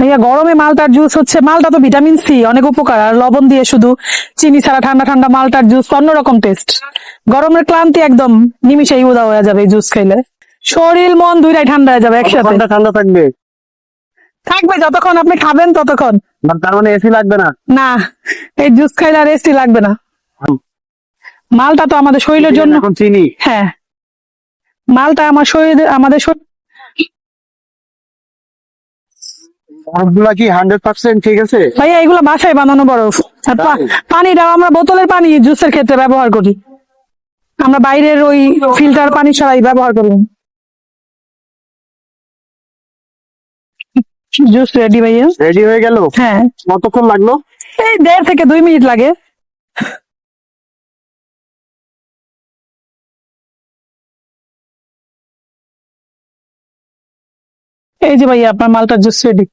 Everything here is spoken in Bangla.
ভাইয়া গরমে মালটার জুস হচ্ছে, মালটা তো ভিটামিন সি, অনেক উপকার, আর লবণ দিয়ে শুধু, চিনি ছাড়া ঠান্ডা ঠান্ডা মালটার জুস অন্যরকম টেস্ট। গরমের ক্লান্তি একদম নিমিশেই উদা হয়ে যাবে এই জুস খাইলে। শরীর মন দুইটাই ঠান্ডা হয়ে যাবে একসাথে। ঠান্ডা ঠান্ডা থাকবে? থাকবে যতক্ষণ আপনি খাবেন ততক্ষণ। তার মানে এসি লাগবে না? না, এই জুস খাইলে আর এসি লাগবে না। মালটা তো আমাদের শরীরের জন্য। এখন চিনি। হ্যাঁ, মালটা আমার শরীরে, আমাদের শরীর। বরফগুলা কি 100% ঠিক আছে? ভাইয়া এগুলো বাসায় বানানো বরফ। আর পানিটাও আমরা বোতলের পানি জুসের ক্ষেত্রে ব্যবহার করি, আমরা বাইরের ওই ফিল্টার পানি ছাড়াই ব্যবহার করি। জুস রেডি ভাইয়া। রেডি হয়ে গেল? হ্যাঁ, কতক্ষণ লাগলো? এই 1.5 থেকে 2 মিনিট লাগে। এই যে ভাইয়া আপনার মালটার জুস রেডি।